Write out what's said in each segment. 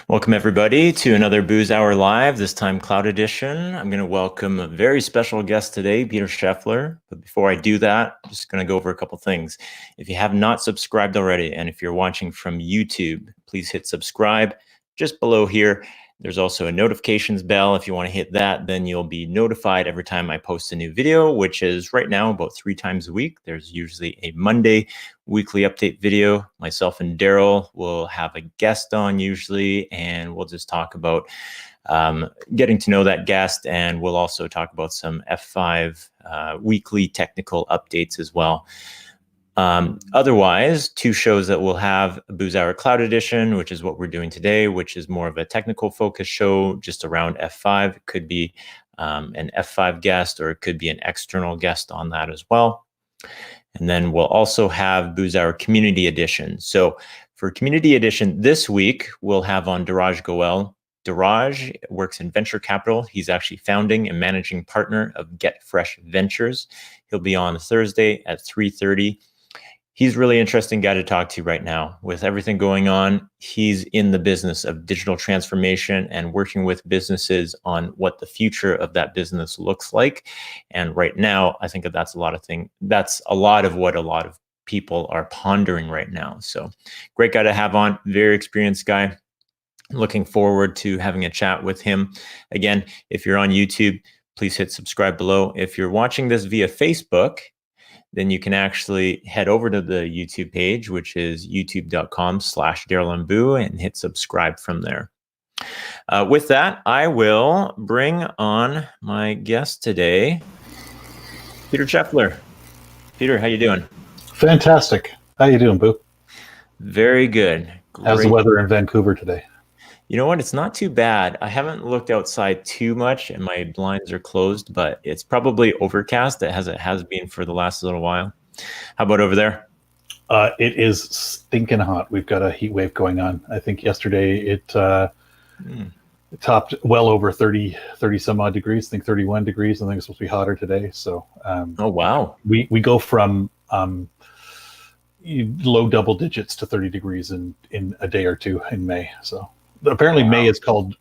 Welcome everybody to another Booze Hour Live, this time Cloud Edition. I'm going to welcome a very special guest today, Peter Scheffler. But before I do that, I'm just going to go over a couple things. If you have not subscribed already, and if you're watching from YouTube, please hit subscribe. Just below here, there's also a notifications bell. If you want to hit that, then you'll be notified every time I post a new video, which is right now about 3 times a week. There's usually a Monday weekly update video. Myself and Daryl will have a guest on usually, and we'll just talk about getting to know that guest, and we'll also talk about some F5 weekly technical updates as well. Otherwise, 2 shows that we'll have: Booze Hour Cloud Edition, which is what we're doing today, which is more of a technical focus show just around F5. It could be an F5 guest, or it could be an external guest on that as well. And then we'll also have Booze Hour Community Edition. So for Community Edition this week, we'll have on Diraj Goel. Diraj works in venture capital. He's actually founding and managing partner of Get Fresh Ventures. He'll be on Thursday at 3:30. He's a really interesting guy to talk to right now. With everything going on, he's in the business of digital transformation and working with businesses on what the future of that business looks like. And right now, I think that that's a lot of what a lot of people are pondering right now. So great guy to have on, very experienced guy. Looking forward to having a chat with him. Again, if you're on YouTube, please hit subscribe below. If you're watching this via Facebook, then you can actually head over to the YouTube page, which is youtube.com/DarylandBoo, and hit subscribe from there. With that, I will bring on my guest today, Peter Scheffler. Peter, how you doing? Fantastic. How you doing, Boo? Very good. Great. How's the weather in Vancouver today? You know what? It's not too bad. I haven't looked outside too much, and my blinds are closed, but it's probably overcast as it has been for the last little while. How about over there? It is stinking hot. We've got a heat wave going on. I think yesterday it topped well over 30 some odd degrees. I think 31 degrees. I think it's supposed to be hotter today. So oh, wow. We go from low double digits to 30 degrees in a day or two in May. So apparently wow. May is called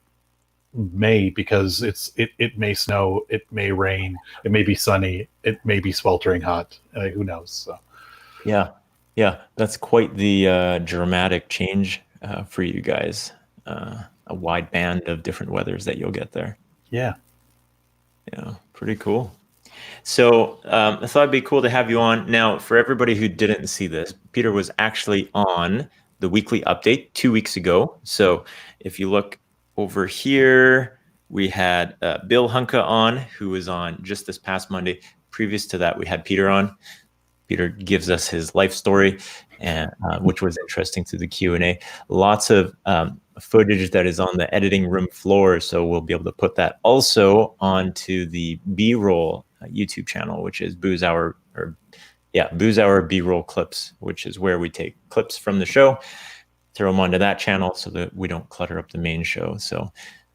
May because it may snow, it may rain, it may be sunny, it may be sweltering hot. Who knows? So yeah, that's quite the dramatic change for you guys. A wide band of different weathers that you'll get there. Yeah, pretty cool. So I thought it'd be cool to have you on. Now, for everybody who didn't see this, Peter was actually on the weekly update 2 weeks ago. So if you look over here, we had Bill Hunka on, who was on just this past Monday. Previous to that, we had Peter on. Peter gives us his life story, and which was interesting to the Q&A. Lots of footage that is on the editing room floor, so we'll be able to put that also onto the B-roll YouTube channel, which is Booze Hour, Booze Hour B-roll clips, which is where we take clips from the show, throw them onto that channel so that we don't clutter up the main show. So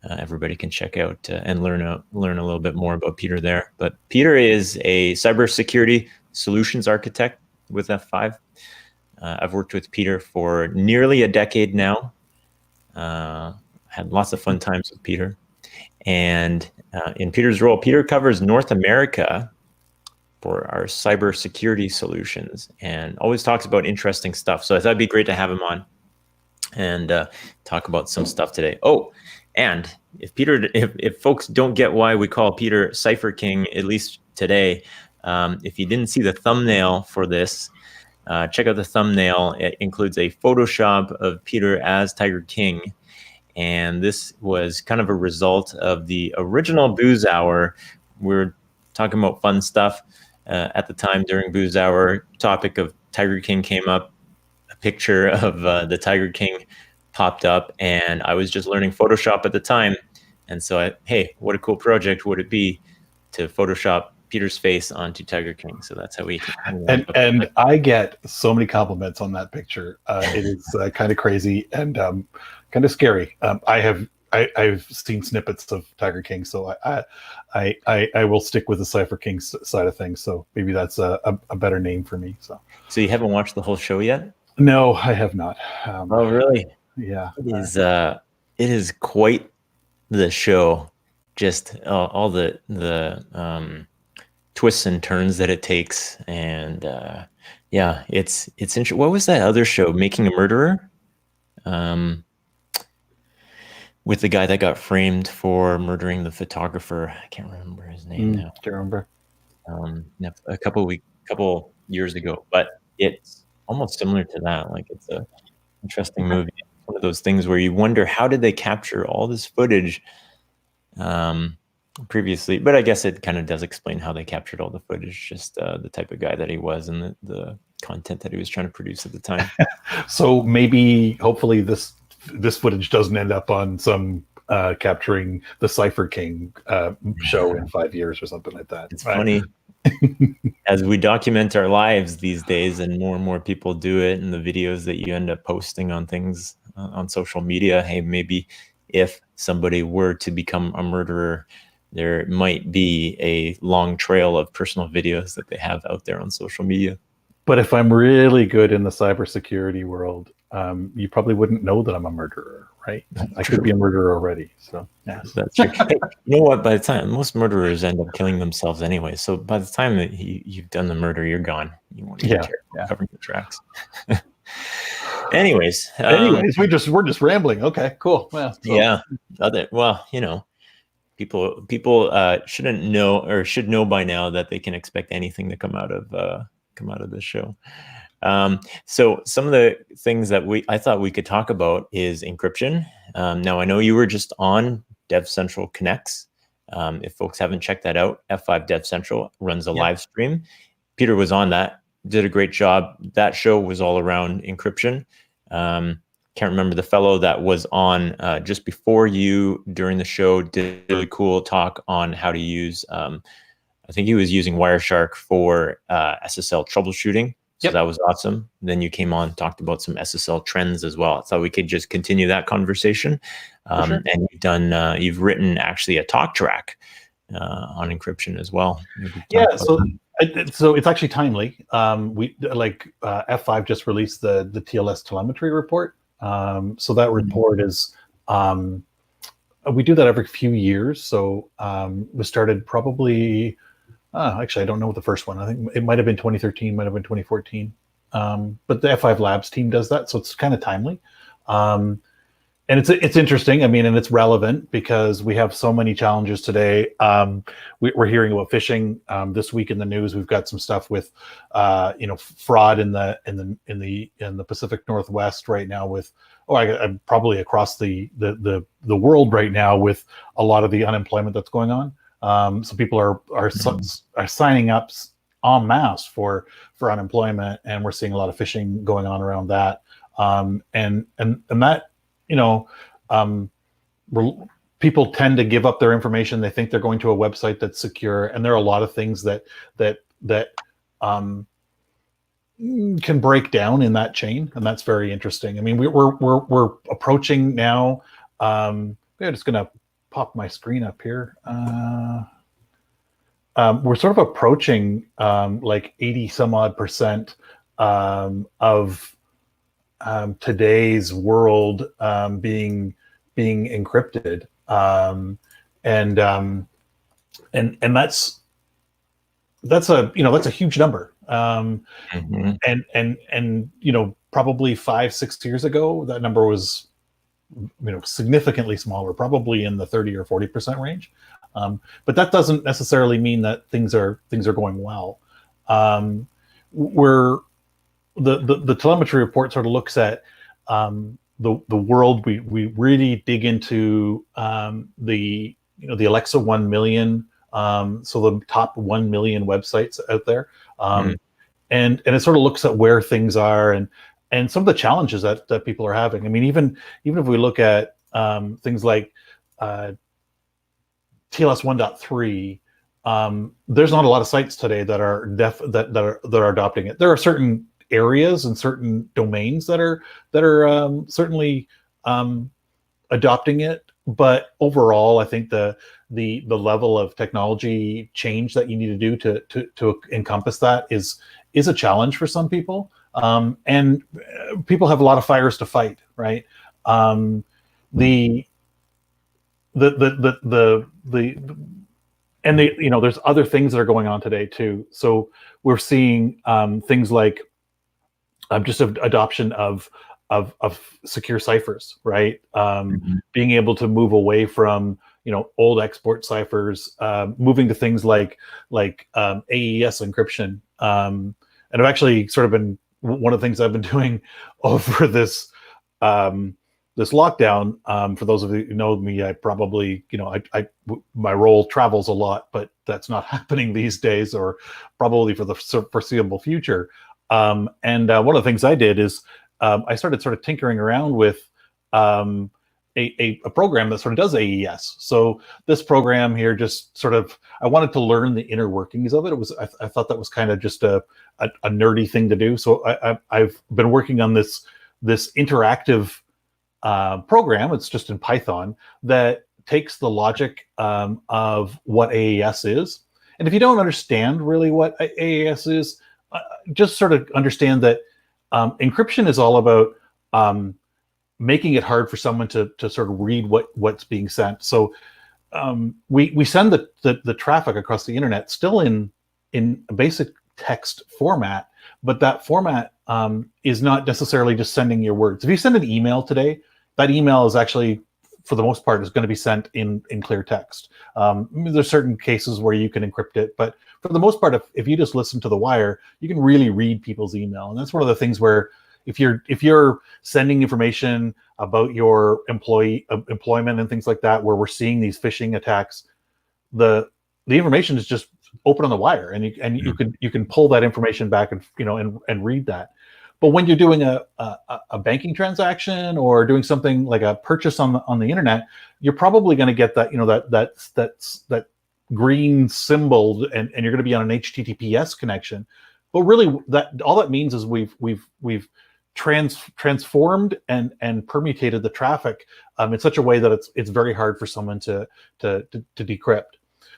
everybody can check out and learn a little bit more about Peter there. But Peter is a cybersecurity solutions architect with F5. I've worked with Peter for nearly a decade now. Had lots of fun times with Peter. And in Peter's role, Peter covers North America for our cybersecurity solutions and always talks about interesting stuff. So I thought it'd be great to have him on and talk about some stuff today. Oh, and if folks don't get why we call Peter Cipher King, at least today, if you didn't see the thumbnail for this, check out the thumbnail. It includes a Photoshop of Peter as Tiger King. And this was kind of a result of the original Booze Hour. We're talking about fun stuff. At the time during Booze Hour, topic of Tiger King came up. A picture of the Tiger King popped up, and I was just learning Photoshop at the time. And so, hey, what a cool project would it be to Photoshop Peter's face onto Tiger King? So that's how we. And I get so many compliments on that picture. It is kind of crazy and kind of scary. I've seen snippets of Tiger King, so I will stick with the Cipher King side of things. So maybe that's a better name for me. So you haven't watched the whole show yet? No, I have not. Oh, really? Yeah. is quite the show. Just all the twists and turns that it takes, and yeah, it's interesting. What was that other show, Making a Murderer? With the guy that got framed for murdering the photographer. I can't remember his name now. Do you remember? A couple years ago, but it's almost similar to that. Like, it's a interesting movie. It's one of those things where you wonder, how did they capture all this footage previously? But I guess it kind of does explain how they captured all the footage, just the type of guy that he was and the content that he was trying to produce at the time. So maybe, hopefully, this footage doesn't end up on some capturing the Cipher King show in 5 years or something like that. It's funny. As we document our lives these days, and more people do it, and the videos that you end up posting on things on social media, hey, maybe if somebody were to become a murderer, there might be a long trail of personal videos that they have out there on social media. But if I'm really good in the cybersecurity world, you probably wouldn't know that I'm a murderer, right? I could be a murderer already. So yeah, that's true. Hey, you know what? By the time, most murderers end up killing themselves anyway. So by the time that you've done the murder, you're gone. You won't even care about covering the tracks. Anyways, we're just rambling. Okay, cool. Well, so. Yeah. Well, people shouldn't know, or should know by now, that they can expect anything to come out of this show. So some of the things that I thought we could talk about is encryption. Now, I know you were just on Dev Central Connects. If folks haven't checked that out, F5 Dev Central runs a live stream. Peter was on that, did a great job. That show was all around encryption. Can't remember the fellow that was on just before you during the show, did a really cool talk on how to use, I think he was using Wireshark for SSL troubleshooting. So that was awesome. Then you came on, talked about some Ssl Trends as well. I thought we could just continue that conversation. Sure. And you've written actually a talk track on encryption as well. So it's actually timely. F5 just released the Tls Telemetry Report. So that report is, we do that every few years. So we started probably, actually, I don't know what the first one. I think it might have been 2013, might have been 2014. But the F5 Labs team does that, so it's kind of timely. And it's interesting. I mean, and it's relevant because we have so many challenges today. We're hearing about phishing this week in the news. We've got some stuff with, fraud in the Pacific Northwest right now. With probably across the world right now with a lot of the unemployment that's going on. So people are signing up en masse for unemployment, and we're seeing a lot of phishing going on around that. And that, people tend to give up their information. They think they're going to a website that's secure, and there are a lot of things that can break down in that chain, and that's very interesting. I mean, we're approaching now. I'm just going to pop my screen up here. We're sort of approaching like 80 some odd % of today's world being encrypted, and that's a huge number. And probably 5-6 years ago, that number was significantly smaller, probably in the 30 or 40% range. But that doesn't necessarily mean that things are going well. The telemetry report sort of looks at the world. We really dig into the Alexa 1 million, so the top 1 million websites out there, and it sort of looks at where things are and some of the challenges that people are having. I mean, even if we look at things like TLS 1.3, there's not a lot of sites today that are adopting it. There are certain areas and certain domains that are certainly adopting it, but overall, I think the level of technology change that you need to do to encompass that is a challenge for some people. And people have a lot of fires to fight, right? The there's other things that are going on today too. So we're seeing things like just adoption of secure ciphers, right? Being able to move away from old export ciphers, moving to things like AES encryption. And I've actually sort of been one of the things I've been doing over this this lockdown. For those of you who know me, I probably my role travels a lot, but that's not happening these days, or probably for the foreseeable future. And one of the things I did is I started sort of tinkering around with a program that sort of does AES. So this program here just sort of, I wanted to learn the inner workings of it. I thought that was kind of just a nerdy thing to do. So I've been working on this interactive program. It's just in Python that takes the logic of what AES is. And if you don't understand really what AES is, just sort of understand that encryption is all about making it hard for someone to sort of read what's being sent. So we send the traffic across the internet still in a basic text format, but that format is not necessarily just sending your words. If you send an email today, that email is actually, for the most part, is going to be sent in clear text. There's certain cases where you can encrypt it, but for the most part, if you just listen to the wire, you can really read people's email. And that's one of the things where if you're sending information about your employment and things like that, where we're seeing these phishing attacks, the information is just open on the wire, and you can pull that information back and read that. But when you're doing a banking transaction or doing something like a purchase on the internet, you're probably going to get that that green symbol, and you're going to be on an HTTPS connection. But really, that all that means is we've transformed and permutated the traffic in such a way that it's very hard for someone to decrypt.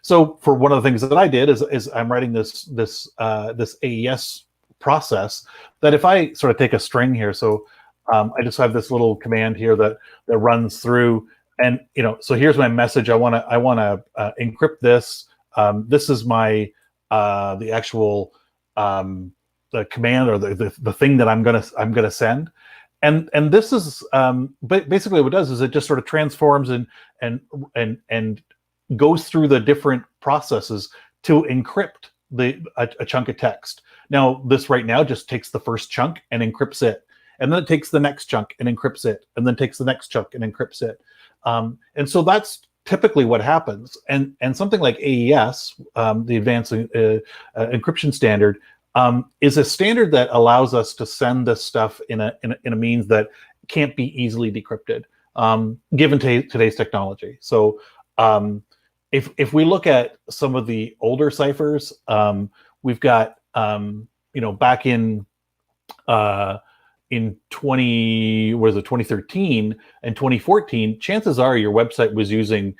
So for one of the things that I did is I'm writing this AES process that if I sort of take a string here, so I just have this little command here that runs through, and so here's my message. I want to encrypt this. This is my the actual the command, or the thing that I'm gonna send, and this is basically what it does is it just sort of transforms and goes through the different processes to encrypt a chunk of text. Now, this right now just takes the first chunk and encrypts it, and then it takes the next chunk and encrypts it, and then takes the next chunk and encrypts it. And so that's typically what happens. And something like AES, the Advanced Encryption Standard, is a standard that allows us to send this stuff in a means that can't be easily decrypted, given today's technology. So if we look at some of the older ciphers, we've got back in 2013 and 2014, chances are your website was using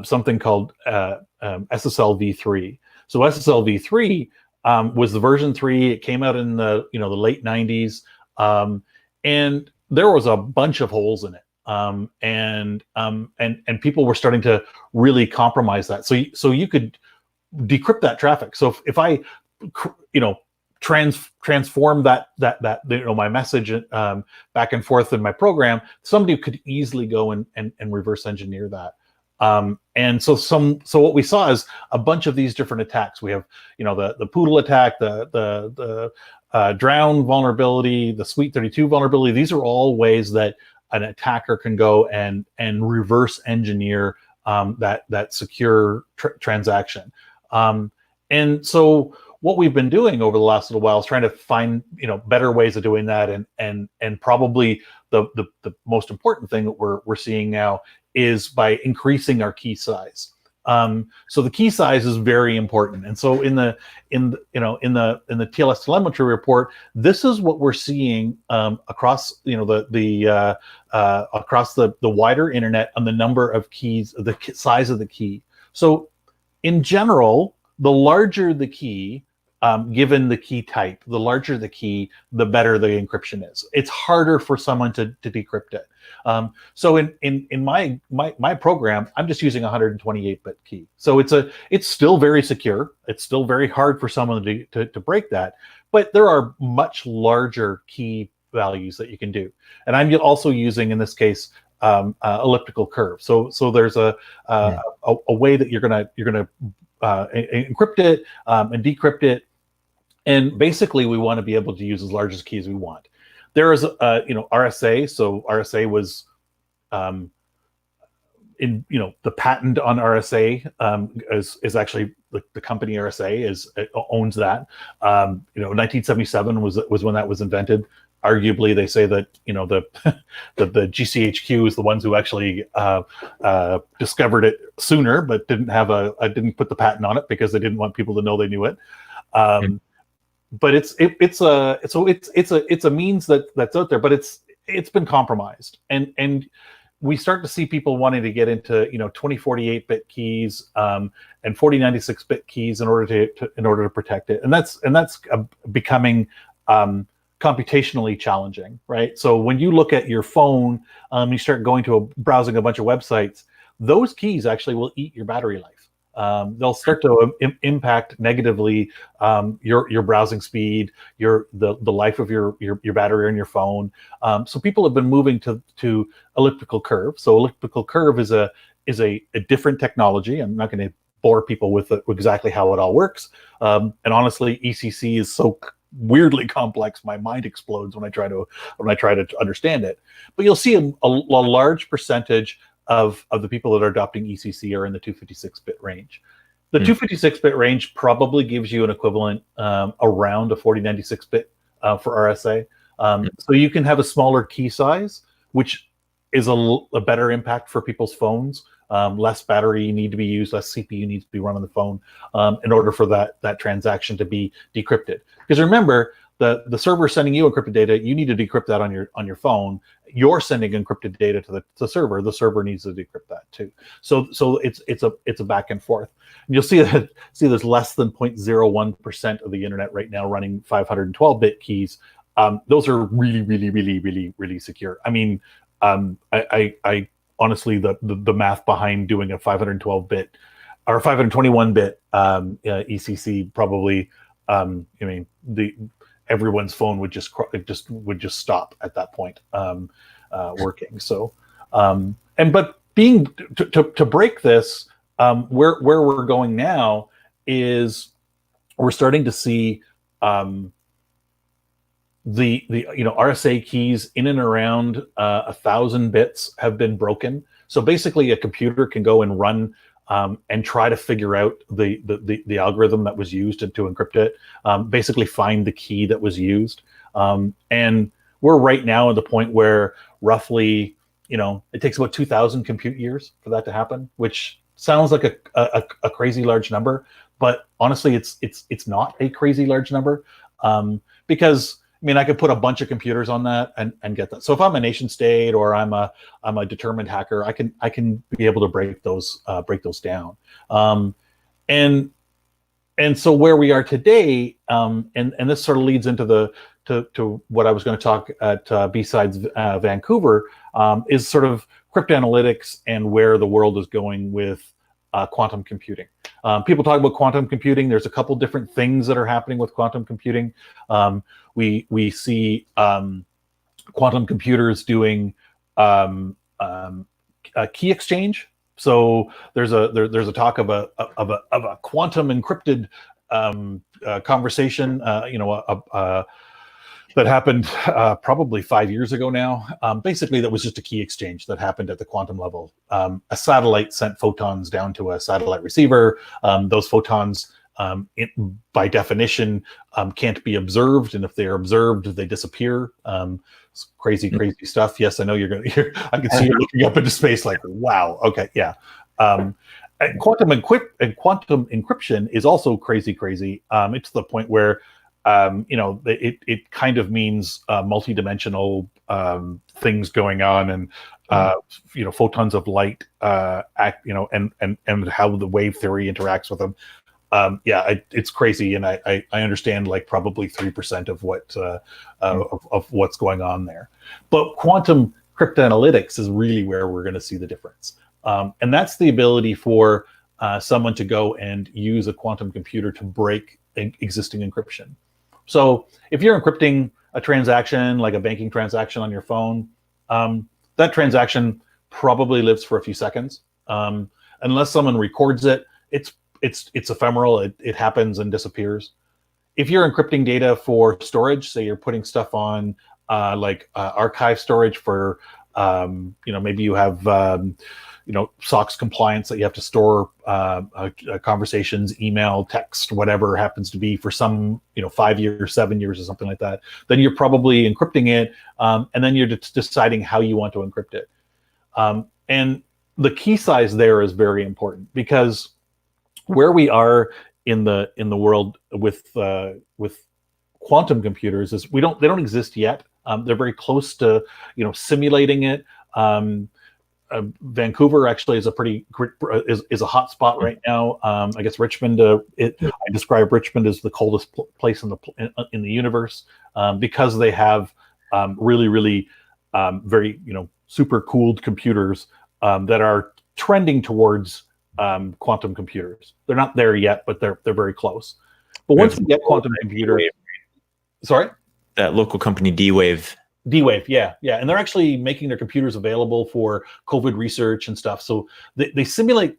something called Ssl V3. So Ssl V3 was the version 3. It came out in the late 90s, and there was a bunch of holes in it. And people were starting to really compromise that. So you could decrypt that traffic. So if I transform that my message back and forth in my program, somebody could easily go and reverse engineer that. And so what we saw is a bunch of these different attacks. We have the Poodle attack, the Drown vulnerability, the Suite 32 vulnerability. These are all ways that an attacker can go and reverse engineer that secure transaction. And so what we've been doing over the last little while is trying to find better ways of doing that, and probably the most important thing that we're seeing now is by increasing our key size. So the key size is very important, and so in the Tls Telemetry Report, this is what we're seeing across across the wider internet on the number of keys, the size of the key. So in general, the larger the key, given the key type. The larger the key, the better the encryption is. It's harder for someone to decrypt it. So in my program, I'm just using a 128-bit key. So it's still very secure. It's still very hard for someone to break that. But there are much larger key values that you can do. And I'm also using, in this case, elliptical curve. So there's a way that you're gonna encrypt it and decrypt it. And basically, we want to be able to use as large a key as we want. There is, RSA. So RSA was, the patent on RSA is actually the company RSA owns that. 1977 was when that was invented. Arguably, they say that the GCHQ is the ones who actually discovered it sooner, but didn't put the patent on it because they didn't want people to know they knew it. But it's a means that's out there, but it's been compromised, and we start to see people wanting to get into 2048-bit keys and 4096-bit keys in order to protect it, and that's becoming computationally challenging, right? So when you look at your phone, you start browsing a bunch of websites, those keys actually will eat your battery life. They'll start to impact negatively your browsing speed, the life of your battery on your phone. So people have been moving to elliptical curve. So elliptical curve is a different technology. I'm not going to bore people with exactly how it all works. And honestly, ECC is so weirdly complex, my mind explodes when I try to understand it. But you'll see a large percentage of the people that are adopting ECC are in the 256-bit range. The 256-bit range probably gives you an equivalent around a 4096-bit for RSA. So you can have a smaller key size, which is a better impact for people's phones. Less battery need to be used, less CPU needs to be run on the phone in order for that transaction to be decrypted. Because remember, the server sending you encrypted data, you need to decrypt that on your phone. You're sending encrypted data to the server. The server needs to decrypt that too. So it's a back and forth. And you'll see there's less than 0.01% of the internet right now running 512-bit keys. Those are really, really, really, really, really secure. I mean, I honestly, the math behind doing a 512-bit or 521-bit ECC probably, everyone's phone would just stop at that point working. So, but being to break this, where we're going now is we're starting to see the RSA keys in and around 1,000 bits have been broken. So basically, a computer can go and run and try to figure out the algorithm that was used to encrypt it. Basically, find the key that was used. And we're right now at the point where roughly, it takes about 2,000 compute years for that to happen, which sounds like a crazy large number, but honestly, it's not a crazy large number because I could put a bunch of computers on that and get that. So if I'm a nation state or I'm a determined hacker, I can be able to break those down. And so where we are today, and this sort of leads into to what I was going to talk at B-Sides Vancouver, is sort of cryptanalytics and where the world is going with quantum computing. People talk about quantum computing. There's a couple different things that are happening with quantum computing. We see quantum computers doing key exchange. So there's a talk of a quantum encrypted conversation. That happened probably 5 years ago now. Basically, that was just a key exchange that happened at the quantum level. A satellite sent photons down to a satellite receiver. Those photons, by definition, can't be observed, and if they are observed, they disappear. It's crazy stuff. Yes, I know you're going to. I can see you looking up into space, like, wow. Okay, yeah. And quantum encryption is also crazy. It's to the point where it kind of means multidimensional things going on, and photons of light act, and how the wave theory interacts with them. it's crazy, and I understand like probably 3% of what of what's going on there. But quantum cryptanalytics is really where we're going to see the difference, and that's the ability for someone to go and use a quantum computer to break existing encryption. So if you're encrypting a transaction, like a banking transaction on your phone, that transaction probably lives for a few seconds. Unless someone records it, it's ephemeral. It happens and disappears. If you're encrypting data for storage, say you're putting stuff on archive storage for, maybe you have SOX compliance that you have to store conversations, email, text, whatever it happens to be for some 5 years, 7 years, or something like that. Then you're probably encrypting it, and then you're deciding how you want to encrypt it. And the key size there is very important, because where we are in the world with quantum computers is they don't exist yet. They're very close to simulating it. Vancouver actually is a is a hot spot right now. I guess Richmond. I describe Richmond as the coldest place in the universe, because they have really very super cooled computers that are trending towards quantum computers. They're not there yet, but they're very close. But once we get quantum computers, sorry, that local company D-Wave. D-Wave, yeah, and they're actually making their computers available for COVID research and stuff. So they simulate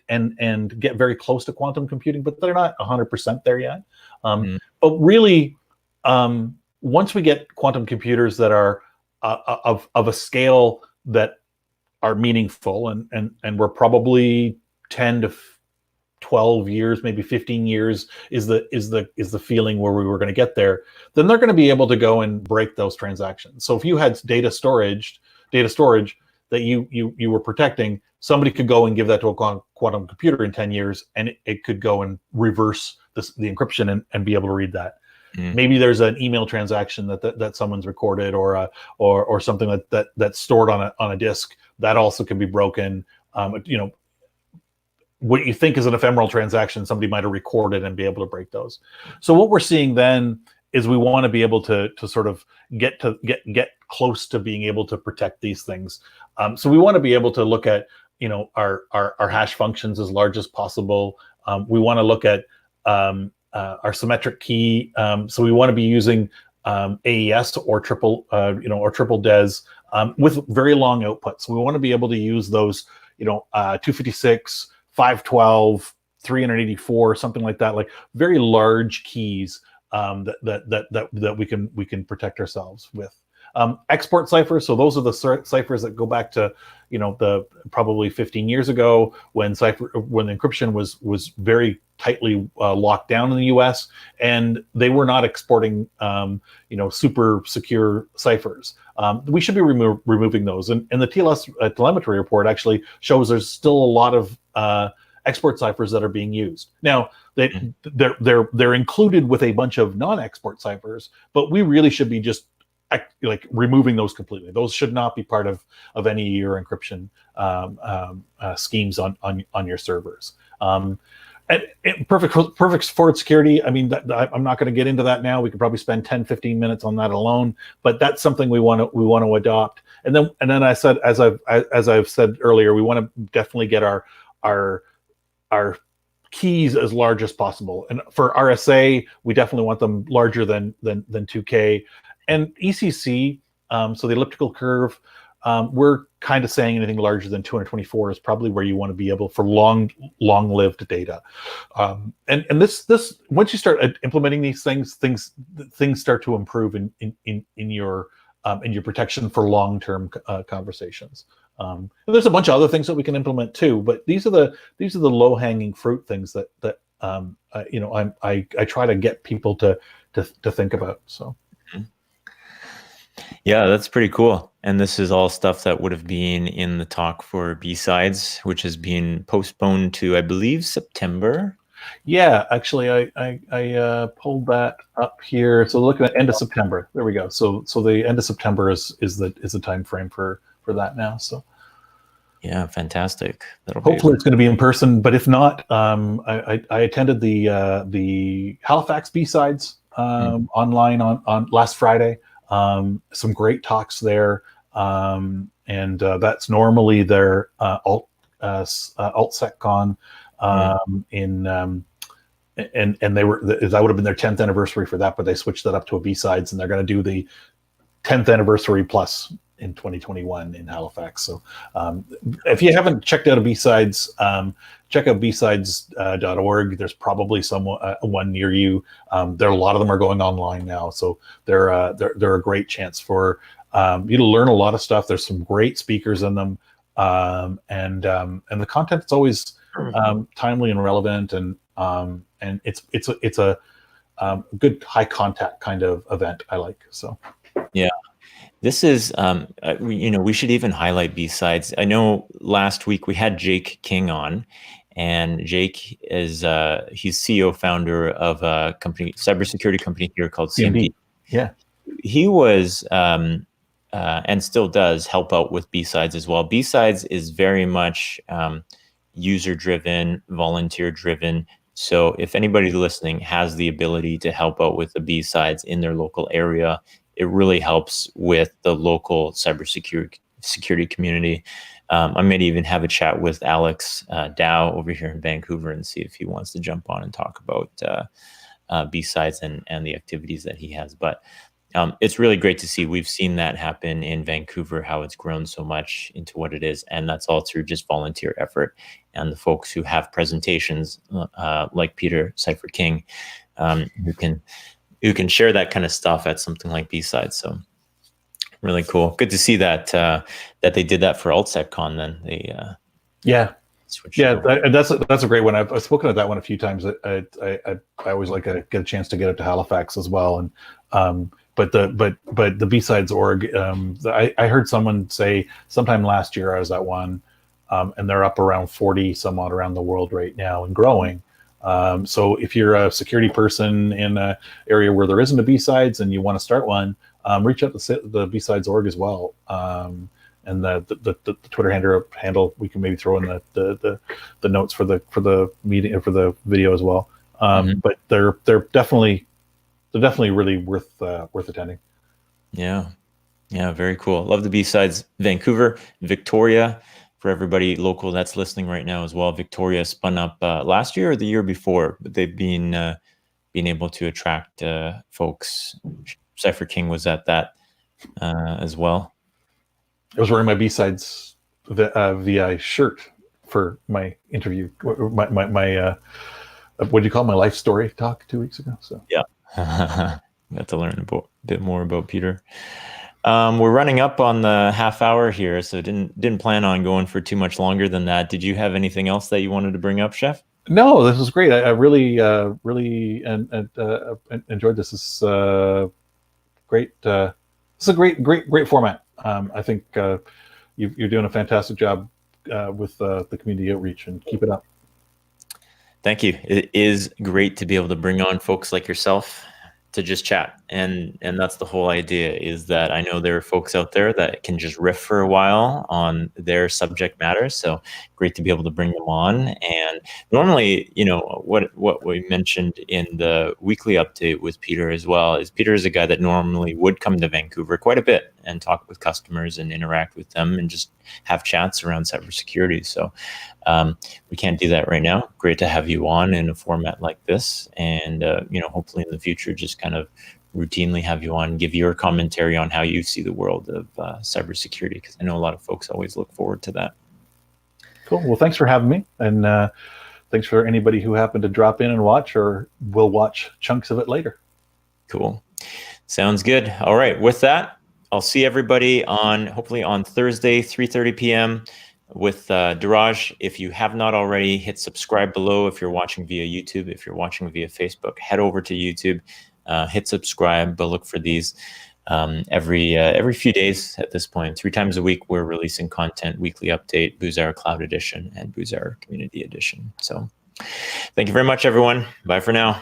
and get very close to quantum computing, but they're not 100% there yet. But really, once we get quantum computers that are of a scale that are meaningful, and we're probably 10 to 12 years, maybe 15 years is the feeling where we were going to get there, then they're going to be able to go and break those transactions. So if you had data storage that you were protecting, somebody could go and give that to a quantum computer in 10 years, and it could go and reverse the encryption and be able to read that. Maybe there's an email transaction that someone's recorded, or something that's stored on a disk that also can be broken. What you think is an ephemeral transaction, somebody might have recorded and be able to break those. So what we're seeing then is we want to be able to sort of get close to being able to protect these things. So we want to be able to look at our hash functions as large as possible. We want to look at our symmetric key. So we want to be using AES or triple DES with very long outputs. So we want to be able to use those 256, 512, 384, something like that, like very large keys that we can protect ourselves with. Export ciphers, so those are the ciphers that go back to the probably 15 years ago when encryption was very tightly locked down in the US, and they were not exporting super secure ciphers. We should be removing those, and the Tls Telemetry Report actually shows there's still a lot of export ciphers that are being used. Now they're included with a bunch of non-export ciphers, but we really should be just removing those completely. Those should not be part of any of your encryption schemes on your servers. And perfect forward security. I mean, I'm not going to get into that now. We could probably spend 10, 15 minutes on that alone, but that's something we want to adopt. And then I said, as I've said earlier, we want to definitely get our keys as large as possible. And for RSA, we definitely want them larger than 2K. And ECC, so the elliptical curve, we're kind of saying anything larger than 224 is probably where you want to be able for long-lived data. And this once you start implementing these things start to improve in your protection for long-term conversations. And there's a bunch of other things that we can implement too, but these are the low-hanging fruit things that I try to get people to think about. So. Yeah, that's pretty cool. And this is all stuff that would have been in the talk for B-Sides, which has been postponed to, I believe, September. Yeah, actually, I pulled that up here. So looking at end of September. There we go. So the end of September is the time frame for that now. So Yeah, fantastic. That'll Hopefully, it's going to be in person. But if not, I attended the Halifax B-Sides online on last Friday. Some great talks there, and that's normally their AltSecCon in. And they were that would have been their 10th anniversary for that, but they switched that up to a B-Sides, and they're going to do the 10th anniversary plus in 2021 in Halifax. So if you haven't checked out a B-Sides, check out bsides.org. There's probably one near you. There are a lot of them are going online now, so they're a great chance for you to learn a lot of stuff. There's some great speakers in them, and the content is always timely and relevant, and it's a good high contact kind of event. I like so. Yeah. This is, we should even highlight B-Sides. I know last week we had Jake King on, and Jake is he's CEO founder of a company, cybersecurity company here called CMD. Yeah, he was and still does help out with B-Sides as well. B-Sides is very much user-driven, volunteer-driven. So if anybody listening has the ability to help out with the B-Sides in their local area, it really helps with the local cybersecurity community. I might even have a chat with Alex Dow over here in Vancouver and see if he wants to jump on and talk about B-Sides and the activities that he has. But it's really great to see. We've seen that happen in Vancouver, how it's grown so much into what it is. And that's all through just volunteer effort. And the folks who have presentations like Peter Cipher King, who can share that kind of stuff at something like B-Sides. So really cool. Good to see that that they did that for AltSecCon then. They that's a great one. I've spoken at that one a few times. I always like to get a chance to get up to Halifax as well. And but the B-Sides org, I heard someone say sometime last year I was at one, and they're up around 40 some odd around the world right now and growing. So if you're a security person in an area where there isn't a B-Sides and you want to start one, reach out to the B-Sides org as well. And the Twitter handle we can maybe throw in the notes for the meeting, for the video as well. But they're definitely really worth attending. Yeah, very cool. Love the B-Sides. Vancouver, Victoria. For everybody local that's listening right now as well, Victoria spun up last year or the year before, but they've been able to attract folks. Cipher King was at that as well. I was wearing my B-Sides VI shirt for my interview, my what do you call it? My life story talk 2 weeks ago. So yeah, got to learn a bit more about Peter. We're running up on the half hour here, so didn't plan on going for too much longer than that. Did you have anything else that you wanted to bring up, Chef? No, this was great. I really enjoyed this. This is great. This is a great format. I think you're doing a fantastic job with the community outreach, and keep it up. Thank you. It is great to be able to bring on folks like yourself to just chat, and that's the whole idea, is that I know there are folks out there that can just riff for a while on their subject matter. So great to be able to bring them on. And normally, what we mentioned in the weekly update with Peter as well is Peter is a guy that normally would come to Vancouver quite a bit and talk with customers and interact with them and just have chats around cybersecurity. So we can't do that right now. Great to have you on in a format like this, and hopefully in the future just kind of routinely have you on, give your commentary on how you see the world of cybersecurity, because I know a lot of folks always look forward to that. Cool. Well, thanks for having me, and thanks for anybody who happened to drop in and watch or will watch chunks of it later. Cool. Sounds good. All right. With that, I'll see everybody hopefully on Thursday, 3:30 p.m. with Diraj. If you have not already, hit subscribe below. If you're watching via YouTube, if you're watching via Facebook, head over to YouTube, hit subscribe, but look for these every few days at this point. 3 times a week, we're releasing content, weekly update, Booz Hour Cloud Edition and Booz Hour Community Edition. So thank you very much, everyone. Bye for now.